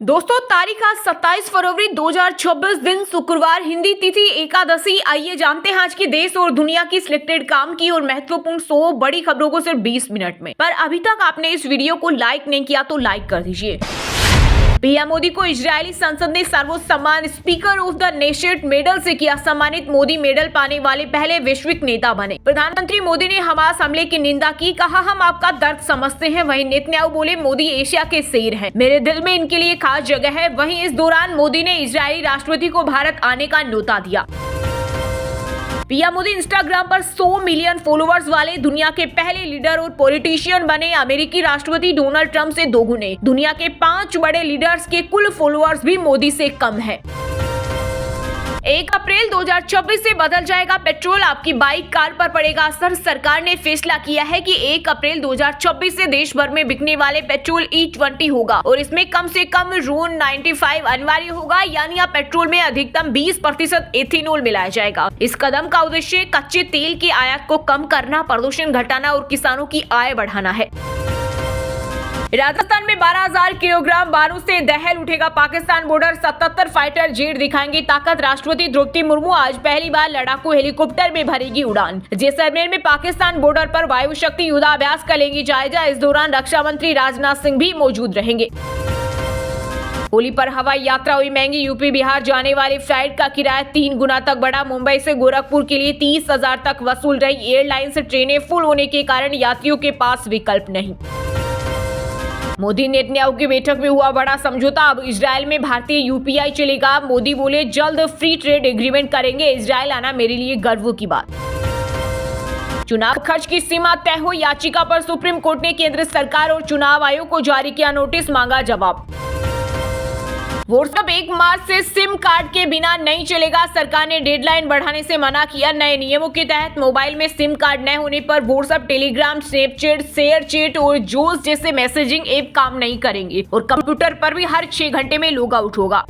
दोस्तों तारीख आज 27 फरवरी 2026 दिन शुक्रवार, हिंदी तिथि एकादशी। आइए जानते हैं आज की देश और दुनिया की सिलेक्टेड काम की और महत्वपूर्ण 100 बड़ी खबरों को सिर्फ 20 मिनट में। पर अभी तक आपने इस वीडियो को लाइक नहीं किया तो लाइक कर दीजिए। पीएम मोदी को इजरायली संसद ने सर्वोच्च सम्मान speaker of the nation medal से किया सम्मानित। मोदी मेडल पाने वाले पहले वैश्विक नेता बने। प्रधानमंत्री मोदी ने हमास हमले की निंदा की, कहा हम आपका दर्द समझते हैं। वहीं नेतन्याहू बोले मोदी एशिया के शेर हैं, मेरे दिल में इनके लिए खास जगह है। वहीं इस दौरान मोदी ने इजरायली राष्ट्रपति को भारत आने का न्योता दिया। पीएम मोदी इंस्टाग्राम पर 100 मिलियन फॉलोअर्स वाले दुनिया के पहले लीडर और पॉलिटिशियन बने। अमेरिकी राष्ट्रपति डोनाल्ड ट्रंप से दोगुने। दुनिया के 5 बड़े लीडर्स के कुल फॉलोअर्स भी मोदी से कम है। 1 अप्रैल 2026 से बदल जाएगा पेट्रोल, आपकी बाइक कार पर पड़ेगा असर। सरकार ने फैसला किया है कि 1 अप्रैल 2026 से देश भर में बिकने वाले पेट्रोल E20 होगा और इसमें कम से कम रून 95 अनिवार्य होगा, यानी अब पेट्रोल में अधिकतम 20% एथेनॉल मिलाया जाएगा। इस कदम का उद्देश्य कच्चे तेल की आयात को कम करना, प्रदूषण घटाना और किसानों की आय बढ़ाना है। राजस्थान में 12,000 किलोग्राम बारूद से दहल उठेगा पाकिस्तान बॉर्डर। 77 फाइटर जेट दिखाएंगे ताकत। राष्ट्रपति द्रौपदी मुर्मू आज पहली बार लड़ाकू हेलीकॉप्टर में भरेगी उड़ान। जैसलमेर में पाकिस्तान बॉर्डर पर वायु शक्ति युद्धाभ्यास का लेंगी जायजा। इस दौरान रक्षा मंत्री राजनाथ सिंह भी मौजूद रहेंगे। होली पर हवाई यात्रा हुई महंगी। यूपी बिहार जाने वाली फ्लाइट का किराया 3 गुना तक बढ़ा। मुंबई से गोरखपुर के लिए 30,000 तक वसूल रही एयरलाइंस। ट्रेनें फुल होने के कारण यात्रियों के पास विकल्प नहीं। मोदी नेतन्याहू की बैठक में हुआ बड़ा समझौता। अब इजरायल में भारतीय यूपीआई चलेगा। मोदी बोले जल्द फ्री ट्रेड एग्रीमेंट करेंगे। इजरायल आना मेरे लिए गर्व की बात। चुनाव खर्च की सीमा तय हो, याचिका पर सुप्रीम कोर्ट ने केंद्र सरकार और चुनाव आयोग को जारी किया नोटिस, मांगा जवाब। व्हाट्सएप 1 मार्च से सिम कार्ड के बिना नहीं चलेगा। सरकार ने डेडलाइन बढ़ाने से मना किया। नए नियमों के तहत मोबाइल में सिम कार्ड न होने पर WhatsApp, Telegram, Snapchat, share chat और जोस जैसे मैसेजिंग ऐप काम नहीं करेंगे और कंप्यूटर पर भी हर 6 घंटे में लॉग आउट होगा।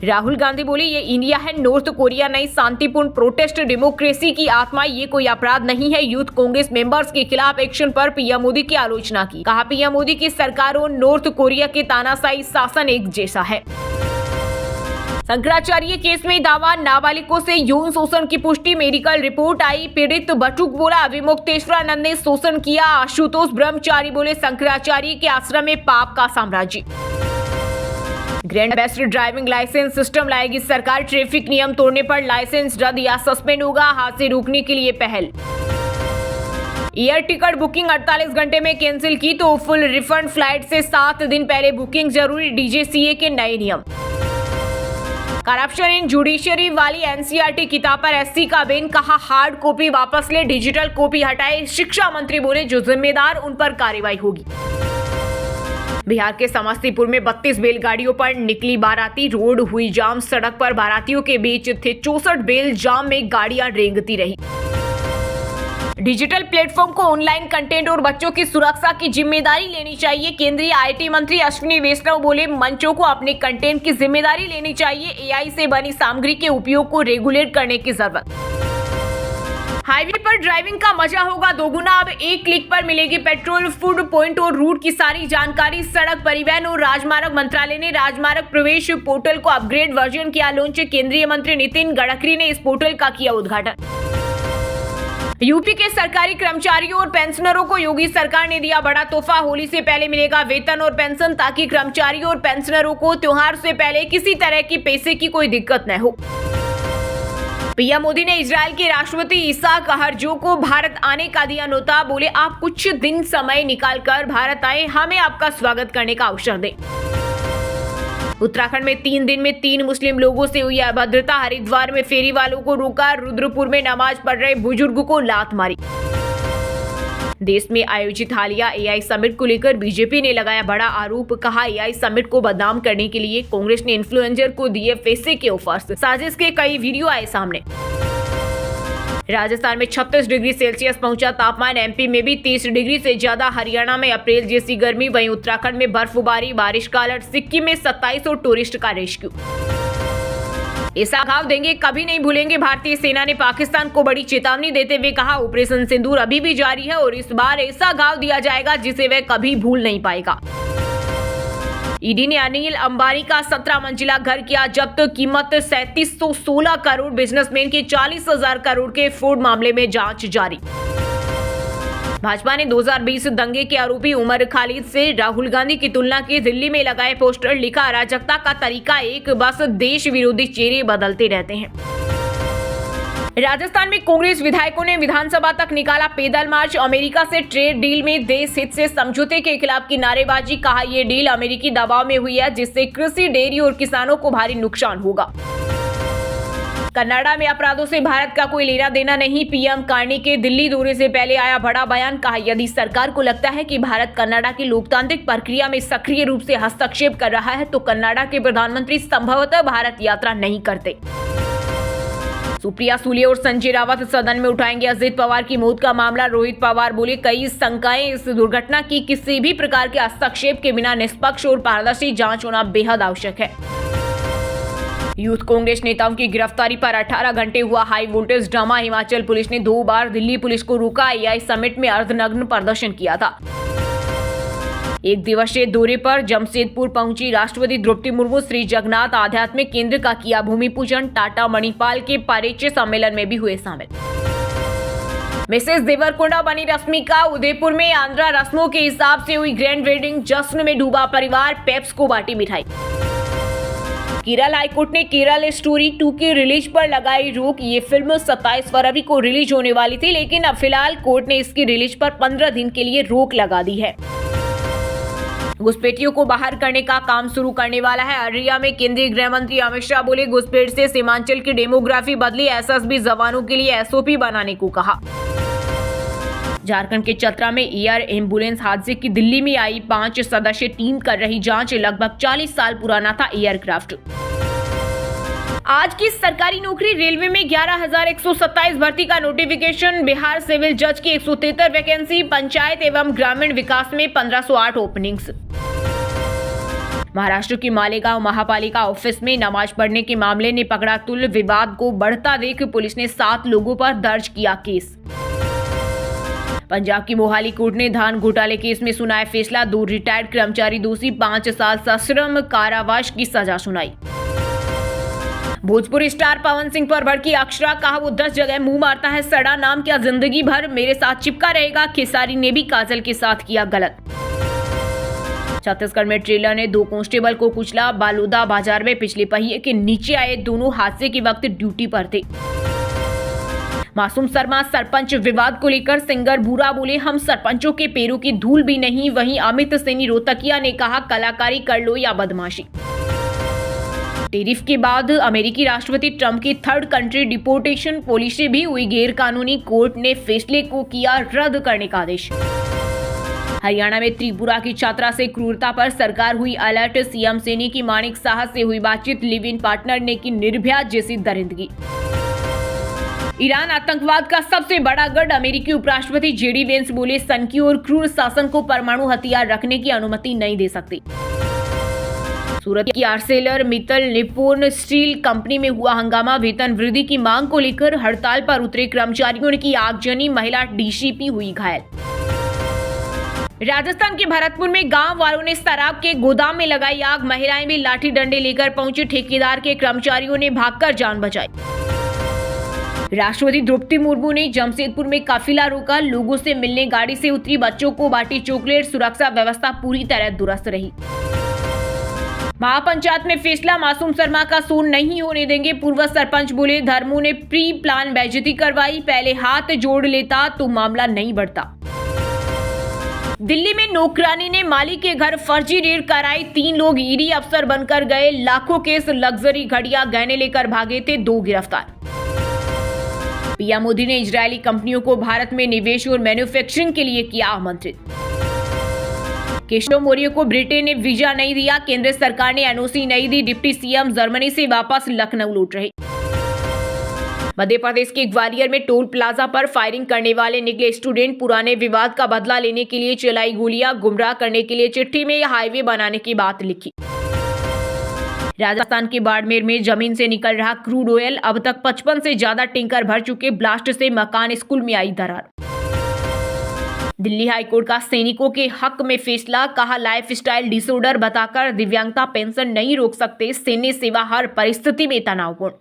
राहुल गांधी बोली ये इंडिया है, नॉर्थ कोरिया नहीं। शांतिपूर्ण प्रोटेस्ट डेमोक्रेसी की आत्मा, ये कोई अपराध नहीं है। यूथ कांग्रेस मेंबर्स के खिलाफ एक्शन पर पीएम मोदी की आलोचना की। कहा पीएम मोदी की सरकार और नॉर्थ कोरिया के तानाशाही शासन एक जैसा है। शंकराचार्य केस में दावा, नाबालिगों से यौन शोषण की पुष्टि, मेडिकल रिपोर्ट आई। पीड़ित बटुक बोला विमुक्तेश्वरानंद ने शोषण किया। आशुतोष ब्रह्मचारी बोले शंकराचार्य के आश्रम में पाप का साम्राज्य। Grand best driving licence system लाएगी सरकार। ट्रैफिक नियम तोड़ने पर लाइसेंस रद्द या सस्पेंड होगा। हादसे रोकने के लिए पहल। एयर टिकट बुकिंग 48 घंटे में कैंसिल की तो फुल रिफंड। फ्लाइट से 7 दिन पहले बुकिंग जरूरी। डीजीसीए के नए नियम। करप्शन इन जुडिशरी वाली एनसीईआरटी किताब पर एससी का बैन, कहा हार्ड कॉपी वापस ले, डिजिटल कॉपी हटाए। शिक्षा मंत्री बोले जो जिम्मेदार उन पर कार्रवाई होगी। बिहार के समस्तीपुर में 32 बैलगाड़ियों पर निकली बाराती, रोड हुई जाम। सड़क पर बारातियों के बीच थे 64 बैल, जाम में गाड़ियां रेंगती रही। डिजिटल प्लेटफॉर्म को ऑनलाइन कंटेंट और बच्चों की सुरक्षा की जिम्मेदारी लेनी चाहिए। केंद्रीय आईटी मंत्री अश्विनी वैष्णव बोले मंचों को अपने कंटेंट की जिम्मेदारी लेनी चाहिए। एआई से बनी सामग्री के उपयोग को रेगुलेट करने की जरूरत। हाईवे पर ड्राइविंग का मजा होगा दोगुना। अब 1 क्लिक पर मिलेगी पेट्रोल, फूड पॉइंट और रूट की सारी जानकारी। सड़क परिवहन और राजमार्ग मंत्रालय ने राजमार्ग प्रवेश पोर्टल को अपग्रेड वर्जन किया लॉन्च। केंद्रीय मंत्री नितिन गडकरी ने इस पोर्टल का किया उद्घाटन। यूपी के सरकारी कर्मचारियों और पेंशनरों को योगी सरकार ने दिया बड़ा तोहफा। होली से पहले मिलेगा वेतन और पेंशन, ताकि कर्मचारियों और पेंशनरों को त्योहार से पहले किसी तरह की पैसे की कोई दिक्कत न हो। पीएम मोदी ने इजरायल के राष्ट्रपति इसाक हरजोग को भारत आने का दिया न्योता। बोले आप कुछ दिन समय निकालकर भारत आए, हमें आपका स्वागत करने का अवसर दें। उत्तराखंड में 3 दिन में 3 मुस्लिम लोगों से हुई अभद्रता। हरिद्वार में फेरी वालों को रोका। रुद्रपुर में नमाज पढ़ रहे बुजुर्ग को लात मारी। देश में आयोजित हालिया एआई समिट को लेकर बीजेपी ने लगाया बड़ा आरोप। कहा एआई समिट को बदनाम करने के लिए कांग्रेस ने इन्फ्लुएंसर को दिए पैसे के ऑफर्स। साजिश के कई वीडियो आए सामने। राजस्थान में 36 डिग्री सेल्सियस पहुंचा तापमान। एमपी में भी 30 डिग्री से ज्यादा। हरियाणा में अप्रैल जैसी गर्मी। वहीं उत्तराखंड में बर्फबारी, बारिश का अलर्ट। सिक्किम में 27 और टूरिस्ट का रेस्क्यू। ऐसा घाव देंगे कभी नहीं भूलेंगे। भारतीय सेना ने पाकिस्तान को बड़ी चेतावनी देते हुए कहा ऑपरेशन सिंदूर अभी भी जारी है और इस बार ऐसा घाव दिया जाएगा जिसे वह कभी भूल नहीं पाएगा। ईडी ने अनिल अंबानी का 17 मंजिला घर किया जब्त, कीमत 3716 करोड़। बिजनेसमैन के 40,000 करोड़ के फ्रॉड मामले में जांच जारी। भाजपा ने 2020 दंगे के आरोपी उमर खालिद से राहुल गांधी की तुलना की। दिल्ली में लगाए पोस्टर, लिखा अराजकता का तरीका एक, बस देश विरोधी चेहरे बदलते रहते हैं। राजस्थान में कांग्रेस विधायकों ने विधानसभा तक निकाला पैदल मार्च। अमेरिका से ट्रेड डील में देश हित से समझौते के खिलाफ की नारेबाजी। कहा यह डील अमेरिकी दबाव में हुई है जिससे कृषि, डेयरी और किसानों को भारी नुकसान होगा। कनाडा में अपराधों से भारत का कोई लेना देना नहीं। पीएम कार्नी के दिल्ली दौरे से पहले आया बड़ा बयान। कहा यदि सरकार को लगता है कि भारत कनाडा की लोकतांत्रिक प्रक्रिया में सक्रिय रूप से हस्तक्षेप कर रहा है तो कनाडा के प्रधानमंत्री संभवतः भारत यात्रा नहीं करते। सुप्रिया सुले और संजय रावत सदन में उठाएंगे अजित पवार की मौत का मामला। रोहित पवार बोले, कई शंकाएं इस दुर्घटना की किसी भी प्रकार के हस्तक्षेप के बिना निष्पक्ष और पारदर्शी जांच होना बेहद आवश्यक है। यूथ कांग्रेस नेताओं की गिरफ्तारी पर 18 घंटे हुआ high voltage drama. Himachal police ने 2 बार दिल्ली पुलिस को रोका। एआई समिट में अर्धनग्न प्रदर्शन किया था। एक दिवसीय दौरे पर जमशेदपुर पहुंची राष्ट्रपति द्रौपदी मुर्मू। श्री जगन्नाथ आध्यात्मिक केंद्र का किया भूमि पूजन। टाटा मणिपाल के परिचय सम्मेलन में भी हुए शामिल। मिसेस देवरकोंडा बनी रश्मिका। उदयपुर में आंध्रा रस्मों के हिसाब से हुई ग्रैंड वेडिंग। जश्न में डूबा परिवार, पेप्स को बांटी मिठाई। केरल हाईकोर्ट ने केरल स्टोरी 2 की रिलीज पर लगाई रोक। ये फिल्म 27 फरवरी को रिलीज होने वाली थी, लेकिन अब फिलहाल कोर्ट ने इसकी रिलीज पर 15 दिन के लिए रोक लगा दी है। घुसपैठियों को बाहर करने का काम शुरू करने वाला है। अररिया में केंद्रीय गृह मंत्री अमित शाह बोले, घुसपैठ से सीमांचल की डेमोग्राफी बदली। एसएसबी जवानों के लिए एसओपी बनाने को कहा। झारखंड के चतरा में एयर एम्बुलेंस हादसे की दिल्ली में आई 5 सदस्यीय टीम कर रही जांच। लगभग 40 साल पुराना था एयरक्राफ्ट। आज की सरकारी नौकरी रेलवे में 11,127 भर्ती का नोटिफिकेशन। बिहार सिविल जज की 173 वैकेंसी। पंचायत एवं ग्रामीण विकास में 1508 ओपनिंग्स। महाराष्ट्र की मालेगांव महापालिका ऑफिस में नमाज पढ़ने के मामले ने पकड़ा तुल। विवाद को बढ़ता देख पुलिस ने 7 लोगों पर दर्ज किया केस। पंजाब की मोहाली कोर्ट ने धान घोटाले केस में सुनाया फैसला। 2 रिटायर्ड कर्मचारी दोषी, 5 साल सश्रम कारावास की सजा सुनाई। भोजपुरी स्टार पवन सिंह पर भड़की अक्षरा। कहा वो 10 जगह मुंह मारता है, सड़ा नाम क्या जिंदगी भर मेरे साथ चिपका रहेगा। खेसारी ने भी काजल के साथ किया गलत। छत्तीसगढ़ में ट्रेलर ने 2 कांस्टेबल को कुचला। बालोदा बाजार में पिछले पहिए के नीचे आए दोनों हादसे के वक्त ड्यूटी पर थे। मासूम शर्मा सरपंच विवाद को लेकर सिंगर बुरा बोले, हम सरपंचों के पैरों की धूल भी नहीं। वहीं अमित सैनी रोहतकिया ने कहा, कलाकारी कर लो या बदमाशी। टैरिफ के बाद अमेरिकी राष्ट्रपति ट्रंप की 3rd कंट्री डिपोर्टेशन पॉलिसी भी हुई गैर कानूनी। कोर्ट ने फैसले को किया रद्द करने का आदेश। हरियाणा में त्रिपुरा की छात्रा से क्रूरता पर सरकार हुई अलर्ट। सीएम सैनी की माणिक साह से हुई बातचीत। लिव इन पार्टनर ने की निर्भया जैसी दरिंदगी। ईरान आतंकवाद का सबसे बड़ा गढ़। अमेरिकी उपराष्ट्रपति जेडी वेंस बोले, सन की और क्रूर शासन को परमाणु हथियार रखने की अनुमति नहीं दे सकती। सूरत की Arcelor Mittal Nippon steel company में हुआ हंगामा। वेतन वृद्धि की मांग को लेकर हड़ताल पर उतरे कर्मचारियों ने की आगजनी। महिला डीसीपी हुई घायल। राजस्थान के भरतपुर में गांव वालों ने शराब के गोदाम में लगाई आग। महिलाएं भी लाठी डंडे लेकर पहुंची। ठेकेदार के कर्मचारियों ने भागकर जान बचाई। राष्ट्रपति द्रौपदी मुर्मू ने जमशेदपुर में काफिला रोका। लोगों से मिलने गाड़ी से उतरी, बच्चों को बांटी चॉकलेट। सुरक्षा व्यवस्था पूरी तरह दुरुस्त रही। महापंचायत में फैसला, मासूम शर्मा का सोन नहीं होने देंगे। पूर्व सरपंच बोले, धर्मों ने प्री प्लान बेइज्जती करवाई। पहले हाथ जोड़ लेता तो मामला नहीं बढ़ता। दिल्ली में नौकरानी ने मालिक के घर फर्जी रेड कराई। 3 लोग ईडी अफसर बनकर गए। लाखों केस लग्जरी घड़ियां गहने लेकर भागे थे। 2 गिरफ्तार। पीएम मोदी ने इजरायली कंपनियों को भारत में निवेश और मैन्युफैक्चरिंग के लिए किया आमंत्रित। केशव मौर्य को ब्रिटेन ने वीजा नहीं दिया। केंद्र सरकार ने एनओसी नहीं दी। डिप्टी सीएम जर्मनी से वापस लखनऊ लौट रहे। मध्य प्रदेश के ग्वालियर में टोल प्लाजा पर फायरिंग करने वाले निकले स्टूडेंट। पुराने विवाद का बदला लेने के लिए चलाई गोलियां। गुमराह करने के लिए चिट्ठी में हाईवे बनाने की बात लिखी। राजस्थान के बाड़मेर में जमीन से निकल रहा क्रूड ऑयल। अब तक 55 से ज्यादा टैंकर भर चुके। ब्लास्ट से मकान स्कूल में आई दरार। दिल्ली हाईकोर्ट का सैनिकों के हक में फैसला, कहा लाइफस्टाइल डिसऑर्डर बताकर दिव्यांगता पेंशन नहीं रोक सकते, सैन्य सेवा हर परिस्थिति में तनावपूर्ण।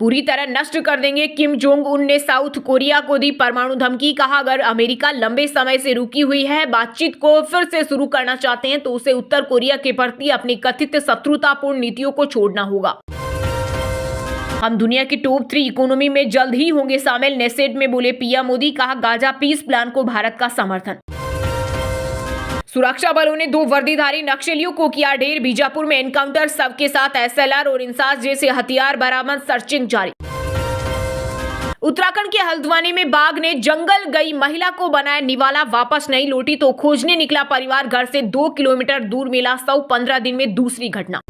पूरी तरह नष्ट कर देंगे, किम जोंग उन ने साउथ कोरिया को दी परमाणु धमकी, कहा अगर अमेरिका लंबे समय से रुकी हुई है बातचीत को फिर से शुरू करना चाहते हैं तो उसे उत्तर कोरिया के प्रति अपनी कथित शत्रुतापूर्ण नीतियों को छोड़ना होगा। हम दुनिया की टॉप 3 इकोनॉमी में जल्द ही होंगे शामिल, नेसेट में बोले पीएम मोदी, कहा गाजा पीस प्लान को भारत का समर्थन। सुरक्षा बलों ने 2 वर्दीधारी नक्सलियों को किया ढेर, बीजापुर में एनकाउंटर, सबके साथ एसएलआर और इंसास जैसे हथियार बरामद, सर्चिंग जारी। उत्तराखंड के हल्द्वानी में बाघ ने जंगल गई महिला को बनाया निवाला, वापस नहीं लौटी तो खोजने निकला परिवार, घर से 2 किलोमीटर दूर मिला शव, 15 दिन में दूसरी घटना।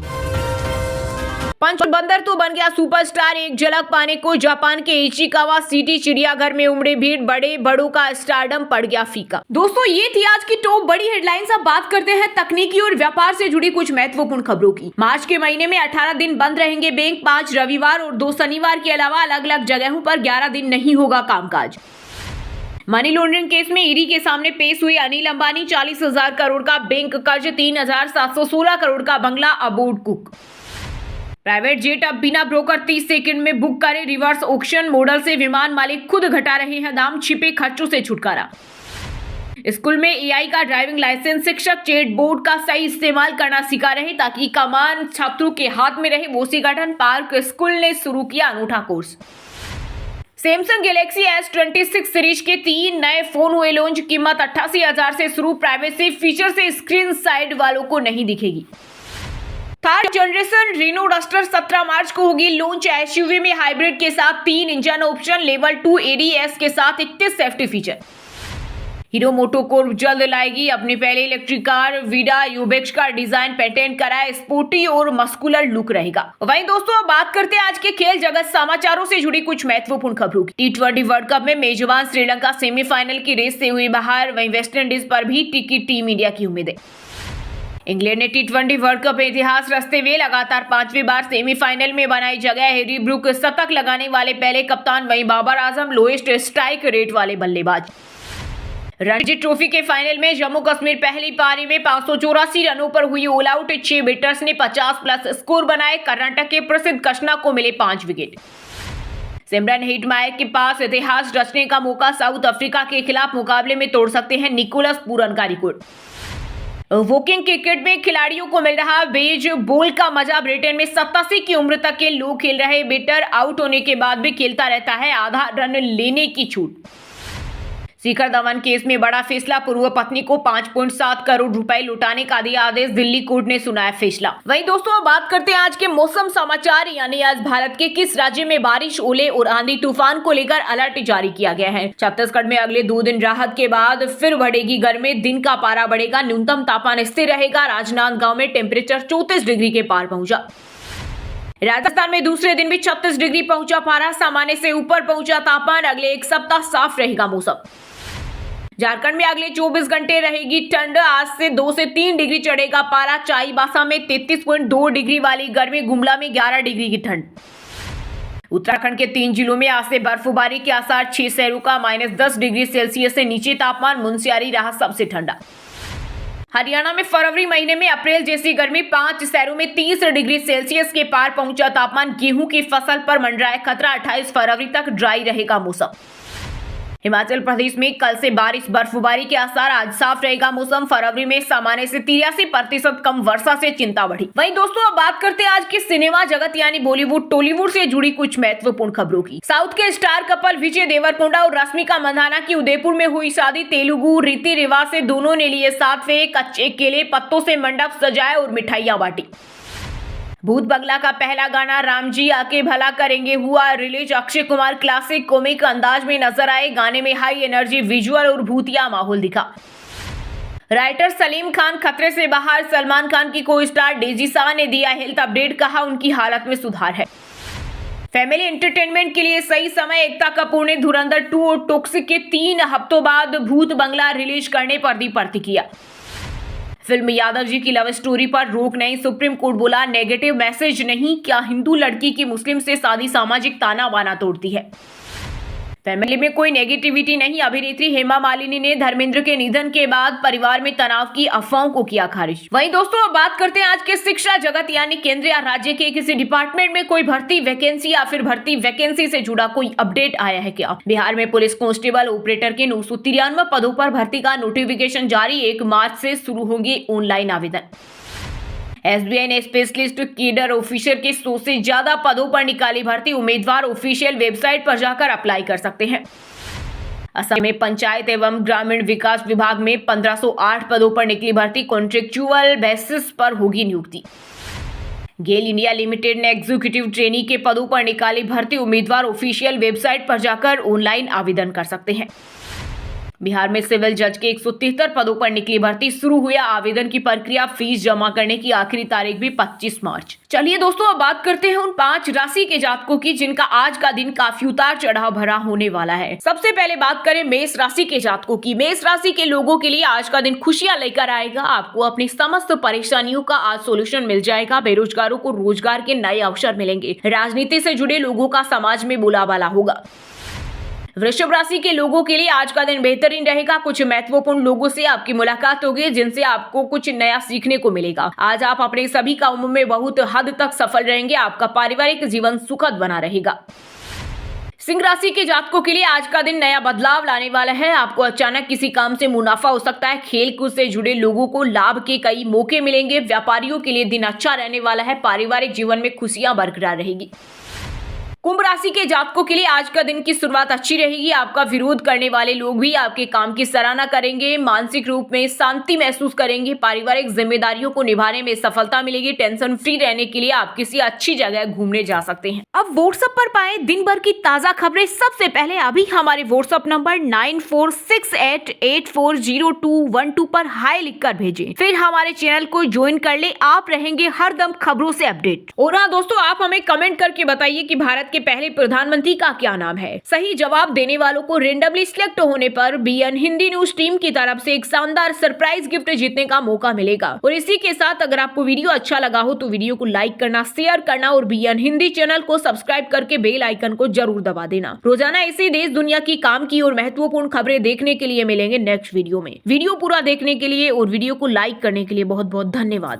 पंचबंदर तो बन गया सुपरस्टार, एक झलक पाने को जापान के इचिकावा सिटी चिड़ियाघर में उमड़ी भीड़, बड़े बड़ों का स्टारडम पड़ गया फीका। दोस्तों ये थी आज की टॉप बड़ी हेडलाइंस। अब बात करते हैं तकनीकी और व्यापार से जुड़ी कुछ महत्वपूर्ण खबरों की। मार्च के महीने में 18 दिन बंद रहेंगे बैंक, 5 रविवार और 2 शनिवार के अलावा अलग अलग जगहों पर 11 दिन नहीं होगा कामकाज। मनी लॉन्ड्रिंग केस में ईडी के सामने पेश हुए अनिल अंबानी, 40,000 करोड़ का बैंक कर्ज, 3,716 करोड़ का बंगला, अबोर्ड कुक। प्राइवेट जेट अब बिना ब्रोकर 30 सेकंड में बुक करें, रिवर्स ऑक्शन मॉडल से विमान मालिक खुद घटा रहे हैं दाम, छिपे खर्चों से छुटकारा। स्कूल में एआई का ड्राइविंग लाइसेंस, शिक्षक चैट बोर्ड का सही इस्तेमाल करना सिखा रहे ताकि कमान छात्रों के हाथ में रहे। वो संगठन पार्क स्कूल ने शुरू किया अनूठा course. Samsung Galaxy S26 series के 3 नए फोन हुए लॉन्च, कीमत 88,000 से शुरू, प्राइवेसी फीचर से स्क्रीन साइड वालों को नहीं दिखेगी। थर्ड जनरेशन रेनो डस्टर 17 मार्च को होगी लॉन्च, एसयूवी में हाइब्रिड के साथ 3 इंजन ऑप्शन, लेवल 2 एडीएस के साथ 31 सेफ्टी फीचर। हीरो मोटोकॉर्प जल्द लाएगी अपनी पहले इलेक्ट्रिक कार, विडा यूबेक्स का डिजाइन पेटेंट कराए, स्पोर्टी और मस्कुलर लुक रहेगा। वहीं दोस्तों अब बात करते हैं आज के खेल जगत समाचारों से जुड़ी कुछ महत्वपूर्ण खबरों की। T20 वर्ल्ड कप में मेजबान श्रीलंका सेमीफाइनल की रेस से हुई बाहर, वहीं वेस्टइंडीज पर भी टिकी टीम इंडिया की उम्मीदें। इंग्लैंड ने T20 वर्ल्ड कप में इतिहास रचते हुए लगातार 5वीं बार सेमीफाइनल में बनाई जगह, हैरी ब्रूक शतक लगाने वाले पहले कप्तान, वहीं Babar Azam lowest strike rate वाले बल्लेबाज। रणजी ट्रॉफी के फाइनल में जम्मू कश्मीर पहली पारी में 584 रनों पर हुई ऑल आउट, 6 बैटर्स ने 50+ स्कोर बनाए, कर्नाटक के प्रसिद्ध कृष्णा को मिले 5 विकेट। सिमरन हेटमायर के पास इतिहास रचने का मौका, साउथ अफ्रीका के खिलाफ मुकाबले में तोड़ सकते हैं निकोलस पूरन का रिकॉर्ड। वॉकिंग क्रिकेट में खिलाड़ियों को मिल रहा बेज बॉल का मजा, ब्रिटेन में 87 की उम्र तक के लोग खेल रहे, बैटर आउट होने के बाद भी खेलता रहता है, आधा रन लेने की छूट। शिखर धवन केस में बड़ा फैसला, पूर्व पत्नी को 5.7 करोड़ रुपए लौटाने का दिया आदेश, दिल्ली कोर्ट ने सुनाया फैसला। वहीं दोस्तों अब बात करते हैं आज के मौसम समाचार, यानी आज भारत के किस राज्य में बारिश, ओले और आंधी तूफान को लेकर अलर्ट जारी किया गया है। छत्तीसगढ़ में अगले 2 दिन राहत के बाद फिर बढ़ेगी गर्मी, दिन का पारा बढ़ेगा, न्यूनतम तापमान स्थिर रहेगा। राजनांदगांव में टेम्परेचर 34 डिग्री के पार पहुंचा। राजस्थान में दूसरे दिन भी 36 डिग्री पहुंचा पारा, सामान्य से ऊपर पहुंचा तापमान। अगले एक सप्ताह साफ रहेगा मौसम। झारखंड में अगले 24 घंटे रहेगी ठंड, आज से 2 से 3 डिग्री चढ़ेगा पारा। चाईबासा में 33.2 डिग्री वाली गर्मी, गुमला में 11 डिग्री की ठंड। उत्तराखंड के 3 जिलों में आज से बर्फबारी के आसार, 6 शहरों का -10 डिग्री सेल्सियस से नीचे तापमान, मुनस्यारी रहा सबसे ठंडा। हरियाणा में फरवरी महीने में अप्रैल जैसी गर्मी, 5 शहरों में 30 डिग्री सेल्सियस के पार पहुंचा तापमान। गेहूं की फसल पर मंडराए खतरा, 28 फरवरी तक ड्राई रहेगा मौसम। हिमाचल प्रदेश में कल से बारिश बर्फबारी के आसार, आज साफ रहेगा मौसम। फरवरी में सामान्य से 83% कम वर्षा से चिंता बढ़ी। वहीं दोस्तों अब बात करते हैं आज के सिनेमा जगत यानी बॉलीवुड टॉलीवुड से जुड़ी कुछ महत्वपूर्ण खबरों की। साउथ के स्टार कपल विजय देवरकोंडा और रश्मिका मंदाना की उदयपुर में हुई शादी, तेलुगु रीति रिवाज से दोनों ने लिए साथ में कच्चे केले पत्तों से मंडप सजाए और मिठाइयां बांटी। भूत बंगला का पहला गाना राम जी आके भला करेंगे हुआ release, Akshay Kumar classic comic अंदाज में नजर आए, गाने में हाई एनर्जी विजुअल और भूतिया माहौल दिखा। राइटर सलीम खान खतरे से बाहर, सलमान खान की को स्टार डेजी शाह ने दिया हेल्थ अपडेट, कहा उनकी हालत में सुधार है। फैमिली एंटरटेनमेंट के लिए सही समय, एकता कपूर ने धुरंधर 2 और टॉक्सिक के 3 हफ्तों बाद भूत बंगला रिलीज करने पर दी प्रतिक्रिया। फिल्म यादव जी की लव स्टोरी पर रोक नहीं, सुप्रीम कोर्ट बोला नेगेटिव मैसेज नहीं, क्या हिंदू लड़की की मुस्लिम से शादी सामाजिक ताना बाना तोड़ती है। फैमिली में कोई नेगेटिविटी नहीं। अभिनेत्री हेमा मालिनी ने धर्मेंद्र के निधन के बाद परिवार में तनाव की अफवाहों को किया खारिज। वहीं दोस्तों अब बात करते हैं आज के शिक्षा जगत यानी केंद्र या राज्य के किसी डिपार्टमेंट में कोई भर्ती वैकेंसी या फिर भर्ती वैकेंसी से जुड़ा कोई अपडेट आया है क्या। बिहार में पुलिस कांस्टेबल ऑपरेटर के 993 पदों पर भर्ती का नोटिफिकेशन जारी। 1 मार्च से शुरू होंगे ऑनलाइन आवेदन। एसबीआई ने स्पेशलिस्ट कैडर ऑफिसर के 100 से ज्यादा पदों पर निकाली भर्ती। उम्मीदवार ऑफिशियल वेबसाइट पर जाकर अप्लाई कर सकते हैं। असम में पंचायत एवं ग्रामीण विकास विभाग में 1508 पदों पर निकली भर्ती। कॉन्ट्रेक्चुअल बेसिस पर होगी नियुक्ति। गेल इंडिया लिमिटेड ने एग्जीक्यूटिव ट्रेनी के पदों पर निकाली भर्ती। उम्मीदवार ऑफिशियल वेबसाइट पर जाकर ऑनलाइन आवेदन कर सकते हैं। बिहार में सिविल जज के 173 पदों पर निकली भर्ती। शुरू हुआ आवेदन की प्रक्रिया। फीस जमा करने की आखिरी तारीख भी 25 मार्च। चलिए दोस्तों अब बात करते हैं उन 5 राशि के जातकों की जिनका आज का दिन काफी उतार चढ़ाव भरा होने वाला है। सबसे पहले बात करें मेष राशि के जातकों की। मेष राशि के लोगों के लिए आज का दिन खुशियां लेकर आएगा। आपको अपनी समस्त परेशानियों का आज सोल्यूशन मिल जाएगा। बेरोजगारों को रोजगार के नए अवसर मिलेंगे। राजनीति से जुड़े लोगों का समाज में बोलाबाला होगा। वृषभ राशि के लोगों के लिए आज का दिन बेहतरीन रहेगा। कुछ महत्वपूर्ण लोगों से आपकी मुलाकात होगी जिनसे आपको कुछ नया सीखने को मिलेगा। आज आप अपने सभी कामों में बहुत हद तक सफल रहेंगे। आपका पारिवारिक जीवन सुखद बना रहेगा। सिंह राशि के जातकों के लिए आज का दिन नया बदलाव लाने वाला है। आपको अचानक किसी काम से मुनाफा हो सकता है। खेल कूद से जुड़े लोगों को लाभ के कई मौके मिलेंगे। व्यापारियों के लिए दिन अच्छा रहने वाला है। पारिवारिक जीवन में खुशियां बरकरार रहेगी। कुंभ राशि के जातकों के लिए आज का दिन की शुरुआत अच्छी रहेगी। आपका विरोध करने वाले लोग भी आपके काम की सराहना करेंगे। मानसिक रूप में शांति महसूस करेंगे। पारिवारिक जिम्मेदारियों को निभाने में सफलता मिलेगी। टेंशन फ्री रहने के लिए आप किसी अच्छी जगह घूमने जा सकते हैं। अब व्हाट्सएप पर पाए दिन भर की ताजा खबरें सबसे पहले अभी हमारे व्हाट्सएप नंबर 9468840212 पर हाई लिखकर भेजें। फिर हमारे चैनल को ज्वाइन कर ले। आप रहेंगे हरदम खबरों से अपडेट। और हाँ दोस्तों आप हमें कमेंट करके बताइए कि भारत के पहले प्रधानमंत्री का क्या नाम है। सही जवाब देने वालों को रेंडमली सिलेक्ट होने पर बीएन हिंदी न्यूज टीम की तरफ से एक शानदार सरप्राइज गिफ्ट जीतने का मौका मिलेगा। और इसी के साथ अगर आपको वीडियो अच्छा लगा हो तो वीडियो को लाइक करना, शेयर करना और बीएन हिंदी चैनल को सब्सक्राइब करके बेल आइकन को जरूर दबा देना। रोजाना ऐसी देश दुनिया की काम की और महत्वपूर्ण खबरें देखने के लिए मिलेंगे नेक्स्ट वीडियो में। वीडियो पूरा देखने के लिए और वीडियो को लाइक करने के लिए बहुत बहुत धन्यवाद।